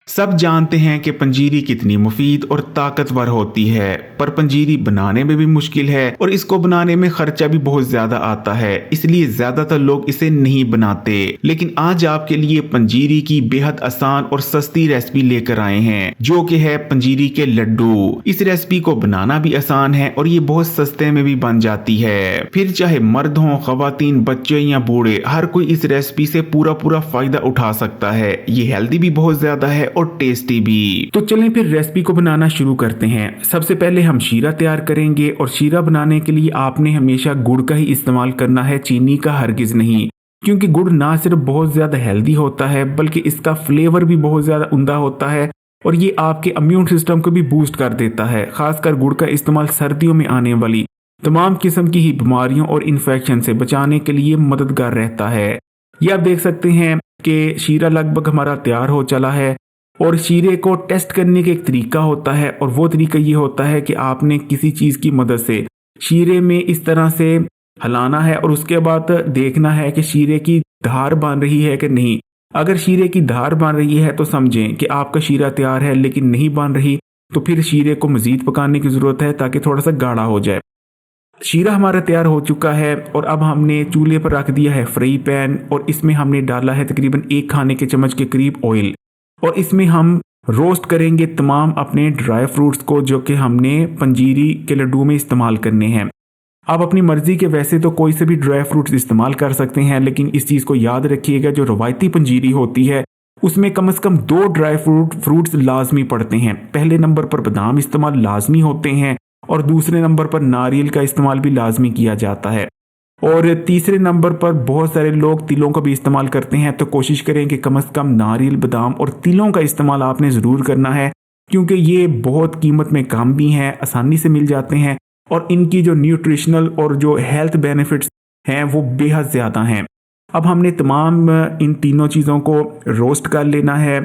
सब जानते हैं कि पंजीरी कितनी मुफीद और ताकतवर होती है, पर पंजीरी बनाने में भी मुश्किल है और इसको बनाने में खर्चा भी बहुत ज्यादा आता है, इसलिए ज्यादातर लोग इसे नहीं बनाते। लेकिन आज आपके लिए पंजीरी की बेहद आसान और सस्ती रेसिपी लेकर आए हैं, जो कि है पंजीरी के लड्डू। इस रेसिपी को बनाना भी आसान है और ये बहुत सस्ते में भी बन जाती है। फिर चाहे मर्द हो, खवातीन, बच्चे या बूढ़े, हर कोई इस रेसिपी से पूरा पूरा फायदा उठा सकता है। ये हेल्दी भी बहुत ज्यादा है और टेस्टी भी। तो चलें फिर रेसिपी को बनाना शुरू करते हैं। सबसे पहले हम शीरा तैयार करेंगे और शीरा बनाने के लिए आपने हमेशा गुड़ का ही इस्तेमाल करना है, चीनी का हरगिज नहीं, क्योंकि गुड़ ना सिर्फ बहुत ज्यादा हेल्दी होता है बल्कि इसका फ्लेवर भी बहुत ज्यादा उम्दा होता है और ये आपके इम्यून सिस्टम को भी बूस्ट कर देता है। खासकर गुड़ का इस्तेमाल सर्दियों में आने वाली तमाम किस्म की ही बीमारियों और इन्फेक्शन से बचाने के लिए मददगार रहता है। ये आप देख सकते हैं कि शीरा लगभग हमारा तैयार हो चला है और शीरे को टेस्ट करने का एक तरीका होता है और वो तरीका ये होता है कि आपने किसी चीज की मदद से शीरे में इस तरह से हिलाना है और उसके बाद देखना है कि शीरे की धार बन रही है कि नहीं। अगर शीरे की धार बन रही है तो समझें कि आपका शीरा तैयार है, लेकिन नहीं बन रही तो फिर शीरे को मजीद पकाने की जरूरत है ताकि थोड़ा सा गाढ़ा हो जाए। शीरा हमारा तैयार हो चुका है और अब हमने चूल्हे पर रख दिया है फ्राई पैन और इसमें हमने डाला है तकरीबन 1 खाने के चम्मच के करीब ऑयल और इसमें हम रोस्ट करेंगे तमाम अपने ड्राई फ्रूट्स को, जो कि हमने पंजीरी के लड्डू में इस्तेमाल करने हैं। आप अपनी मर्जी के वैसे तो कोई से भी ड्राई फ्रूट्स इस्तेमाल कर सकते हैं, लेकिन इस चीज़ को याद रखिएगा, जो रवायती पंजीरी होती है उसमें कम से कम 2 ड्राई फ्रूट्स लाजमी पड़ते हैं। पहले नंबर पर बादाम इस्तेमाल लाजमी होते हैं और दूसरे नंबर पर नारियल का इस्तेमाल भी लाजमी किया जाता है और तीसरे नंबर पर बहुत सारे लोग तिलों का भी इस्तेमाल करते हैं। तो कोशिश करें कि कम से कम नारियल, बादाम और तिलों का इस्तेमाल आपने ज़रूर करना है, क्योंकि ये बहुत कीमत में कम भी हैं, आसानी से मिल जाते हैं और इनकी जो न्यूट्रिशनल और जो हेल्थ बेनिफिट्स हैं वो बेहद ज़्यादा हैं। अब हमने तमाम इन तीनों चीज़ों को रोस्ट कर लेना है।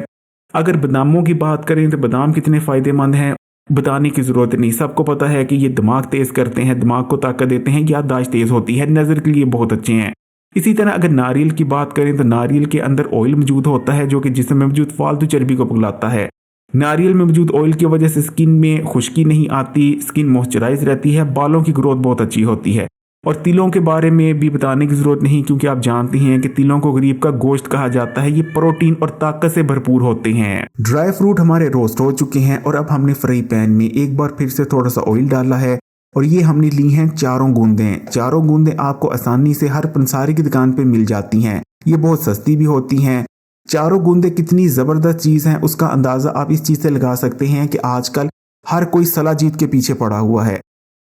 अगर बादामों की बात करें तो बादाम कितने फ़ायदेमंद हैं बताने की ज़रूरत नहीं, सबको पता है कि ये दिमाग तेज़ करते हैं, दिमाग को ताकत देते हैं, याददाश्त तेज़ होती है, नज़र के लिए बहुत अच्छे हैं। इसी तरह अगर नारियल की बात करें तो नारियल के अंदर ऑयल मौजूद होता है, जो कि जिस्म में मौजूद फालतू चर्बी को पिघलाता है। नारियल में मौजूद ऑयल की वजह से स्किन में खुश्की नहीं आती, स्किन मॉइस्चराइज रहती है, बालों की ग्रोथ बहुत अच्छी होती है। और तिलों के बारे में भी बताने की ज़रूरत नहीं, क्योंकि आप जानते हैं कि तिलों को गरीब का गोश्त कहा जाता है। ये प्रोटीन और ताकत से भरपूर होते हैं। ड्राई फ्रूट हमारे रोस्ट हो चुके हैं और अब हमने फ्राई पैन में एक बार फिर से थोड़ा सा ऑयल डाला है और ये हमने ली हैं 4 गूंदें। 4 गूंदें आपको आसानी से हर पंसारी की दुकान पे मिल जाती हैं, ये बहुत सस्ती भी होती हैं। 4 गूंदें कितनी ज़बरदस्त चीज़ हैं उसका अंदाज़ा आप इस चीज़ से लगा सकते हैं कि आजकल हर कोई सलाजीत के पीछे पड़ा हुआ है।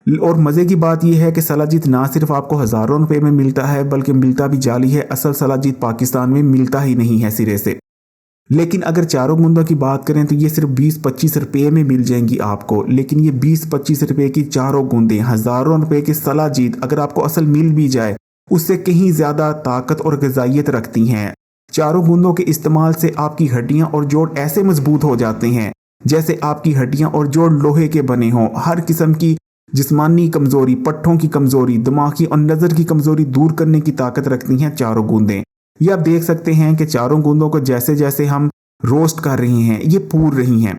और मज़े की बात यह है कि सलाजीत ना सिर्फ आपको हज़ारों रुपए में मिलता है बल्कि मिलता भी जाली है। असल सलाजीत पाकिस्तान में मिलता ही नहीं है सिरे से। लेकिन अगर 4 गूंदों की बात करें तो ये सिर्फ 20-25 रुपये में मिल जाएंगी आपको। लेकिन ये 20-25 रुपये की 4 गूंदें हज़ारों रुपए की सलाजीत अगर आपको असल मिल भी जाए उससे कहीं ज़्यादा ताकत और ग़िज़ाइयत रखती हैं। 4 गूंदों के इस्तेमाल से आपकी हड्डियाँ और जोड़ ऐसे मजबूत हो जाते हैं जैसे आपकी हड्डियाँ और जोड़ लोहे के बने हों। हर किस्म की जिस्मानी कमजोरी, पट्ठों की कमजोरी, दिमागी और नज़र की कमजोरी दूर करने की ताकत रखती हैं 4 गूंदें। ये आप देख सकते हैं कि 4 गूंदों को जैसे जैसे हम रोस्ट कर रहे हैं ये फूल रही हैं।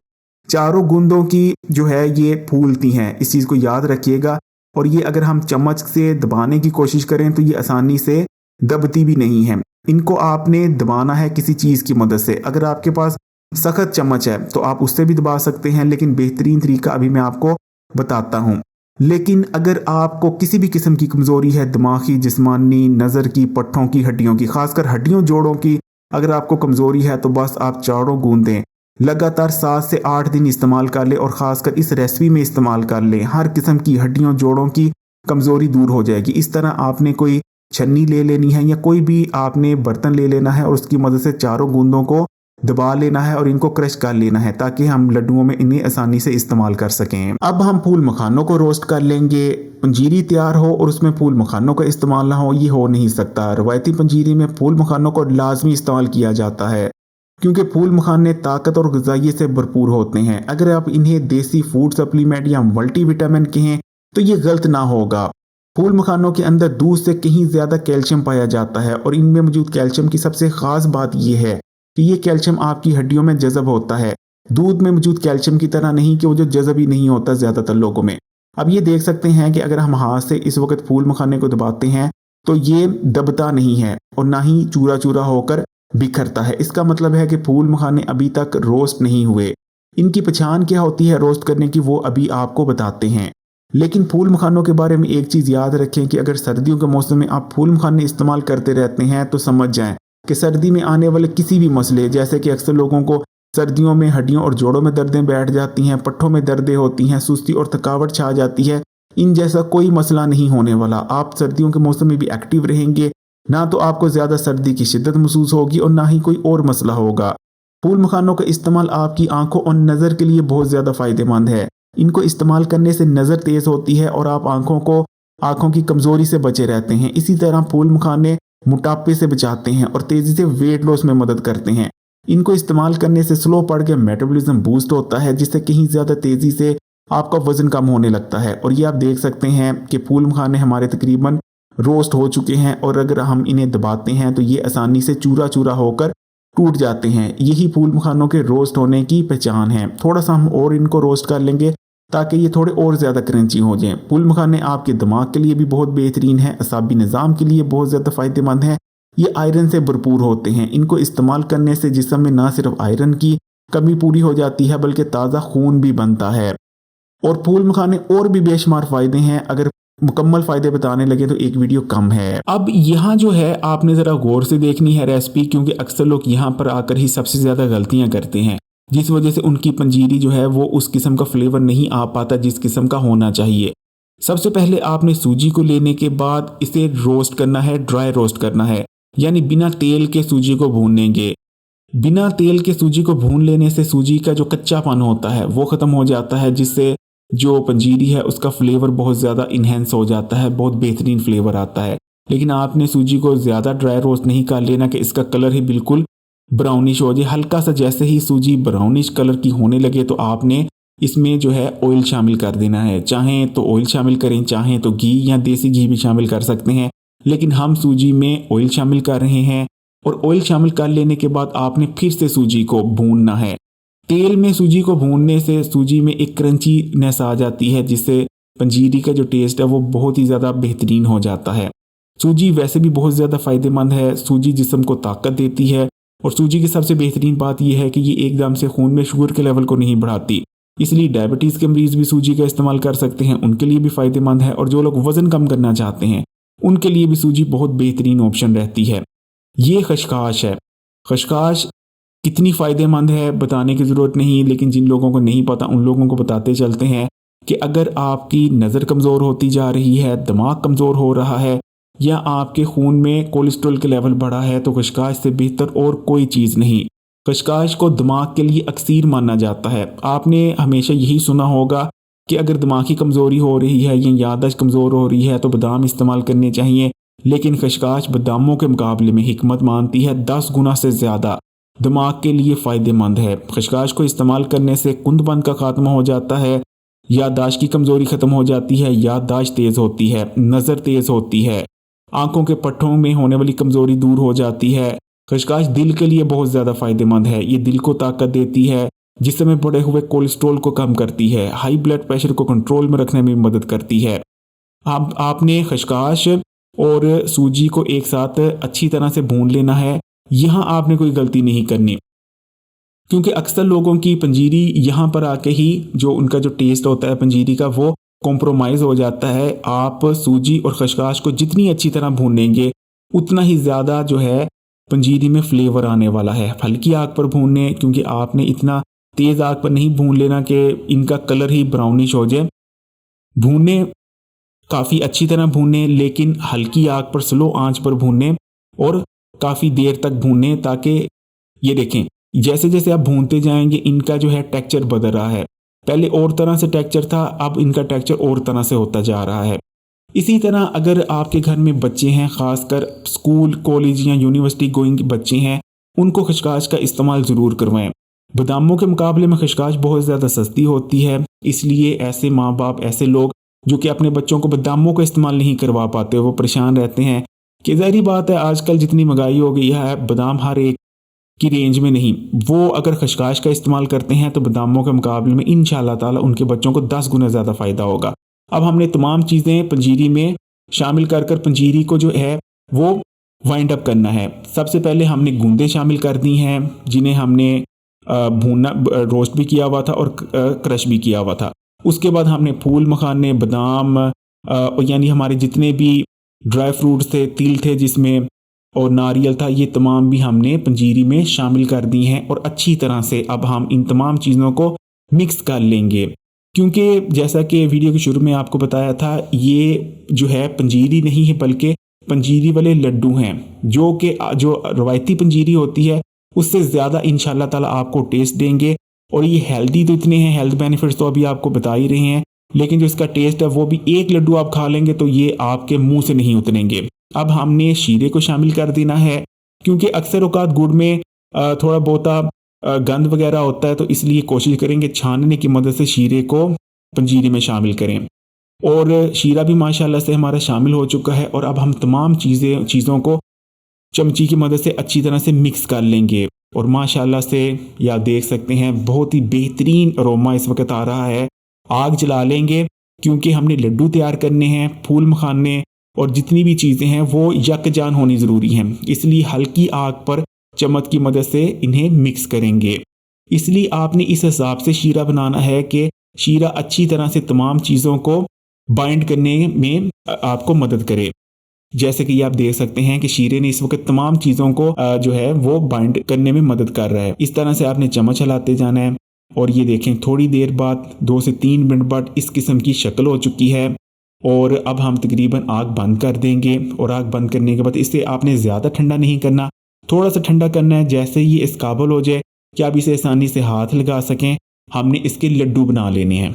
4 गूंदों की जो है ये फूलती हैं, इस चीज़ को याद रखिएगा। और ये अगर हम चम्मच से दबाने की कोशिश करें तो ये आसानी से दबती भी नहीं है। इनको आपने दबाना है किसी चीज़ की मदद से। अगर आपके पास सख्त चम्मच है तो आप उससे भी दबा सकते हैं, लेकिन बेहतरीन तरीका अभी मैं आपको बताता हूँ। लेकिन अगर आपको किसी भी किस्म की कमज़ोरी है, दिमागी, जिस्मानी, नज़र की, पट्ठों की, हड्डियों की, खासकर हड्डियों जोड़ों की अगर आपको कमज़ोरी है तो बस आप 4 गूंदें लगातार 7 से 8 दिन इस्तेमाल कर लें और ख़ासकर इस रेसिपी में इस्तेमाल कर लें। हर किस्म की हड्डियों जोड़ों की कमज़ोरी दूर हो जाएगी। इस तरह आपने कोई छन्नी ले लेनी है या कोई भी आपने बर्तन ले लेना है और उसकी मदद से 4 गूंदों को दबा लेना है और इनको क्रश कर लेना है ताकि हम लड्डुओं में इन्हें आसानी से इस्तेमाल कर सकें। अब हम फूल मखानों को रोस्ट कर लेंगे। पंजीरी तैयार हो और उसमें फूल मखानों का इस्तेमाल ना हो, ये हो नहीं सकता। रवायती पंजीरी में फूल मखानों को लाजमी इस्तेमाल किया जाता है क्योंकि फूल मखाने ताकत और ग़िज़ाइयत से भरपूर होते हैं। अगर आप इन्हें देसी फूड सप्लीमेंट या मल्टीविटामिन कहें तो ये गलत ना होगा। फूल मखानों के अंदर दूध से कहीं ज़्यादा कैल्शियम पाया जाता है और इनमें मौजूद कैल्शियम की सबसे ख़ास बात यह है कि ये कैल्शियम आपकी हड्डियों में जज़ब होता है, दूध में मौजूद कैल्शियम की तरह नहीं कि वो जो जज़ब ही नहीं होता ज़्यादातर लोगों में। अब ये देख सकते हैं कि अगर हम हाथ से इस वक्त फूल मखाने को दबाते हैं तो ये दबता नहीं है और ना ही चूरा चूरा होकर बिखरता है। इसका मतलब है कि फूल मखाने अभी तक रोस्ट नहीं हुए। इनकी पहचान क्या होती है रोस्ट करने की, वो अभी आपको बताते हैं। लेकिन फूल मखानों के बारे में एक चीज़ याद रखें कि अगर सर्दियों के मौसम में आप फूल मखाने इस्तेमाल करते रहते हैं तो समझ जाएं कि सर्दी में आने वाले किसी भी मसले, जैसे कि अक्सर लोगों को सर्दियों में हड्डियों और जोड़ों में दर्दें बैठ जाती हैं, पट्ठों में दर्दें होती हैं, सुस्ती और थकावट छा जाती है, इन जैसा कोई मसला नहीं होने वाला। आप सर्दियों के मौसम में भी एक्टिव रहेंगे, ना तो आपको ज़्यादा सर्दी की शिद्दत महसूस होगी और ना ही कोई और मसला होगा। फूल मखानों का इस्तेमाल आपकी आंखों और नज़र के लिए बहुत ज़्यादा फ़ायदेमंद है। इनको इस्तेमाल करने से नज़र तेज़ होती है और आप आंखों की कमज़ोरी से बचे रहते हैं। इसी तरह फूल मखाने मोटापे से बचाते हैं और तेज़ी से वेट लॉस में मदद करते हैं। इनको इस्तेमाल करने से स्लो पड़ के मेटाबॉलिज्म बूस्ट होता है, जिससे कहीं ज़्यादा तेज़ी से आपका वज़न कम होने लगता है। और ये आप देख सकते हैं कि फूल मखाने हमारे तकरीबन रोस्ट हो चुके हैं और अगर हम इन्हें दबाते हैं तो ये आसानी से चूरा चूरा होकर टूट जाते हैं। यही फूल मखानों के रोस्ट होने की पहचान है। थोड़ा सा हम और इनको रोस्ट कर लेंगे ताकि ये थोड़े और ज़्यादा क्रंची हो जाएं। फूल मखाने आपके दिमाग के लिए भी बहुत बेहतरीन है, असाबी निज़ाम के लिए बहुत ज़्यादा फ़ायदेमंद है। ये आयरन से भरपूर होते हैं। इनको इस्तेमाल करने से जिस्म में ना सिर्फ आयरन की कमी पूरी हो जाती है बल्कि ताज़ा खून भी बनता है। और फूल मखाने और भी बेशुमार फ़ायदे हैं, अगर मुकम्मल फ़ायदे बताने लगे तो एक वीडियो कम है। अब यहाँ जो है आपने ज़रा गौर से देखनी है रेसिपी, क्योंकि अक्सर लोग यहाँ पर आकर ही सबसे ज़्यादा गलतियाँ करते हैं, जिस वजह से उनकी पंजीरी जो है वो उस किस्म का फ्लेवर नहीं आ पाता जिस किस्म का होना चाहिए। सबसे पहले आपने सूजी को लेने के बाद इसे रोस्ट करना है, ड्राई रोस्ट करना है, यानी बिना तेल के सूजी को भूनेंगे। बिना तेल के सूजी को भून लेने से सूजी का जो कच्चापन होता है वो ख़त्म हो जाता है, जिससे जो पंजीरी है उसका फ्लेवर बहुत ज़्यादा इन्हेंस हो जाता है, बहुत बेहतरीन फ्लेवर आता है। लेकिन आपने सूजी को ज़्यादा ड्राई रोस्ट नहीं कर लेना कि इसका कलर ही बिल्कुल ब्राउनिश हो जाए। हल्का सा जैसे ही सूजी ब्राउनिश कलर की होने लगे तो आपने इसमें जो है ऑयल शामिल कर देना है। चाहें तो ऑयल शामिल करें, चाहें तो घी या देसी घी भी शामिल कर सकते हैं, लेकिन हम सूजी में ऑयल शामिल कर रहे हैं। और ऑयल शामिल कर लेने के बाद आपने फिर से सूजी को भूनना है। तेल में सूजी को भूनने से सूजी में एक क्रंचीनेस आ जाती है, जिससे पंजीरी का जो टेस्ट है वो बहुत ही ज़्यादा बेहतरीन हो जाता है। सूजी वैसे भी बहुत ज़्यादा फ़ायदेमंद है, सूजी जिस्म को ताकत देती है और सूजी की सबसे बेहतरीन बात यह है कि ये एकदम से खून में शुगर के लेवल को नहीं बढ़ाती, इसलिए डायबिटीज़ के मरीज़ भी सूजी का इस्तेमाल कर सकते हैं, उनके लिए भी फ़ायदेमंद है। और जो लोग वज़न कम करना चाहते हैं उनके लिए भी सूजी बहुत बेहतरीन ऑप्शन रहती है। ये खशखाश है। खशखाश कितनी फ़ायदेमंद है बताने की ज़रूरत नहीं, लेकिन जिन लोगों को नहीं पता उन लोगों को बताते चलते हैं कि अगर आपकी नज़र कमज़ोर होती जा रही है, दिमाग कमज़ोर हो रहा है या आपके खून में कोलेस्ट्रॉल के लेवल बढ़ा है तो खशखाश से बेहतर और कोई चीज़ नहीं। खशखाश को दिमाग के लिए अक्सीर माना जाता है। आपने हमेशा यही सुना होगा कि अगर दिमाग की कमज़ोरी हो रही है या याददाश्त कमज़ोर हो रही है तो बादाम इस्तेमाल करने चाहिए, लेकिन खशखाश बादामों के मुकाबले में हिकमत मानती है 10 गुना से ज़्यादा दिमाग के लिए फ़ायदेमंद है। खशखाश को इस्तेमाल करने से कुंदबंद का खात्मा हो जाता है, याददाश्त की कमज़ोरी ख़त्म हो जाती है, याददाश्त तेज़ होती है, नज़र तेज़ होती है, आंखों के पट्टों में होने वाली कमज़ोरी दूर हो जाती है। खशखाश दिल के लिए बहुत ज़्यादा फ़ायदेमंद है। ये दिल को ताकत देती है, जिस्म में बढ़े हुए कोलेस्ट्रॉल को कम करती है, हाई ब्लड प्रेशर को कंट्रोल में रखने में मदद करती है। आपने खशखाश और सूजी को एक साथ अच्छी तरह से भून लेना है। यहाँ आपने कोई गलती नहीं करनी, क्योंकि अक्सर लोगों की पंजीरी यहाँ पर आके ही जो उनका जो टेस्ट होता है पंजीरी का वो कॉम्प्रोमाइज़ हो जाता है। आप सूजी और खशखाश को जितनी अच्छी तरह भूनेंगे उतना ही ज़्यादा जो है पंजीरी में फ्लेवर आने वाला है। हल्की आग पर भूनने, क्योंकि आपने इतना तेज़ आग पर नहीं भून लेना कि इनका कलर ही ब्राउनिश हो जाए। भूनने काफ़ी अच्छी तरह भूनने, लेकिन हल्की आग पर स्लो आंच पर भूनने और काफ़ी देर तक भूनने, ताकि ये देखें जैसे जैसे आप भूनते जाएंगे इनका जो है टेक्सचर बदल रहा है। पहले और तरह से टेक्सचर था, अब इनका टेक्सचर और तरह से होता जा रहा है। इसी तरह अगर आपके घर में बच्चे हैं, ख़ासकर स्कूल कॉलेज या यूनिवर्सिटी गोइंग बच्चे हैं, उनको खशखाश का इस्तेमाल ज़रूर करवाएं। बादामों के मुकाबले में खशखाश बहुत ज़्यादा सस्ती होती है, इसलिए ऐसे माँ बाप, ऐसे लोग जो कि अपने बच्चों को बादामों का इस्तेमाल नहीं करवा पाते, वो परेशान रहते हैं कि ज़ाहिर बात है आजकल जितनी महंगाई हो गई है, बादाम हर एक की रेंज में नहीं, वो अगर खशखाश का इस्तेमाल करते हैं तो बादामों के मुकाबले में इंशाल्लाह ताला उनके बच्चों को 10 गुना ज़्यादा फ़ायदा होगा। अब हमने तमाम चीज़ें पंजीरी में शामिल कर पंजीरी को जो है वो वाइंड अप करना है। सबसे पहले हमने गूंदें शामिल कर दी हैं, जिन्हें हमने भूना रोस्ट भी किया हुआ था और क्रश भी किया हुआ था। उसके बाद हमने फूल मखाने, बादाम यानी हमारे जितने भी ड्राई फ्रूट्स थे, तिल थे जिसमें, और नारियल था, ये तमाम भी हमने पंजीरी में शामिल कर दी हैं। और अच्छी तरह से अब हम इन तमाम चीज़ों को मिक्स कर लेंगे, क्योंकि जैसा कि वीडियो के शुरू में आपको बताया था, ये जो है पंजीरी नहीं है बल्कि पंजीरी वाले लड्डू हैं, जो रवायती पंजीरी होती है उससे ज़्यादा इंशाल्लाह ताला आपको टेस्ट देंगे। और ये हेल्दी तो इतने हैं, हेल्थ बेनिफिट्स तो अभी आपको बता ही रहे हैं, लेकिन जो इसका टेस्ट है वो भी एक लड्डू आप खा लेंगे तो ये आपके मुंह से नहीं उतरेंगे। अब हमने शीरे को शामिल कर देना है, क्योंकि अक्सर औकात गुड़ में थोड़ा बहुत गंद वगैरह होता है, तो इसलिए कोशिश करेंगे छानने की मदद से शीरे को पंजीरी में शामिल करें। और शीरा भी माशाल्लाह से हमारा शामिल हो चुका है। और अब हम तमाम चीज़ों को चमची की मदद से अच्छी तरह से मिक्स कर लेंगे। और माशाल्लाह से ये आप देख सकते हैं बहुत ही बेहतरीन अरोमा इस वक्त आ रहा है। आग जला लेंगे, क्योंकि हमने लड्डू तैयार करने हैं। फूल मखाने और जितनी भी चीज़ें हैं वो यकजान होनी ज़रूरी हैं, इसलिए हल्की आग पर चम्मच की मदद से इन्हें मिक्स करेंगे। इसलिए आपने इस हिसाब से शीरा बनाना है कि शीरा अच्छी तरह से तमाम चीज़ों को बाइंड करने में आपको मदद करे। जैसे कि आप देख सकते हैं कि शीरे ने इस वक्त तमाम चीज़ों को जो है वो बाइंड करने में मदद कर रहा है। इस तरह से आपने चम्मच हिलाते जाना है। और ये देखें थोड़ी देर बाद 2 से 3 मिनट बाद इस किस्म की शक्ल हो चुकी है। और अब हम तकरीबन आग बंद कर देंगे। और आग बंद करने के बाद इसे आपने ज़्यादा ठंडा नहीं करना, थोड़ा सा ठंडा करना है। जैसे ही इस काबुल हो जाए कि आप इसे आसानी से हाथ लगा सकें, हमने इसके लड्डू बना लेने हैं।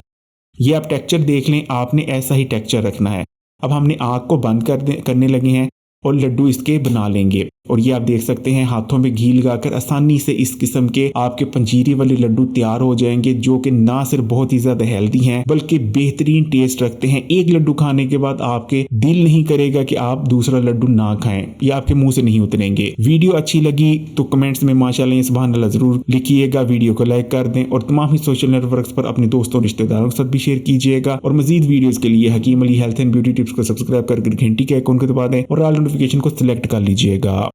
ये आप टेक्सचर देख लें, आपने ऐसा ही टेक्सचर रखना है। अब हमने आग को बंद करने लगे हैं और लड्डू इसके बना लेंगे। और ये आप देख सकते हैं हाथों में घी लगाकर आसानी से इस किस्म के आपके पंजीरी वाले लड्डू तैयार हो जाएंगे, जो कि ना सिर्फ बहुत ही ज्यादा हेल्दी हैं बल्कि बेहतरीन टेस्ट रखते हैं। एक लड्डू खाने के बाद आपके दिल नहीं करेगा कि आप दूसरा लड्डू ना खाएं, या आपके मुंह से नहीं उतरेंगे। वीडियो अच्छी लगी तो कमेंट्स में माशाल्लाह सुभान अल्लाह जरूर लिखिएगा, वीडियो को लाइक कर दें और तमाम ही सोशल नेटवर्क्स पर अपने दोस्तों रिश्तेदारों के साथ भी शेयर कीजिएगा। और मजीद वीडियोस के लिए Hakeem Ali health and beauty tips को सब्सक्राइब करके घंटी के आइकन को दबा दें और ऑल नोटिफिकेशन को सिलेक्ट कर लीजिएगा।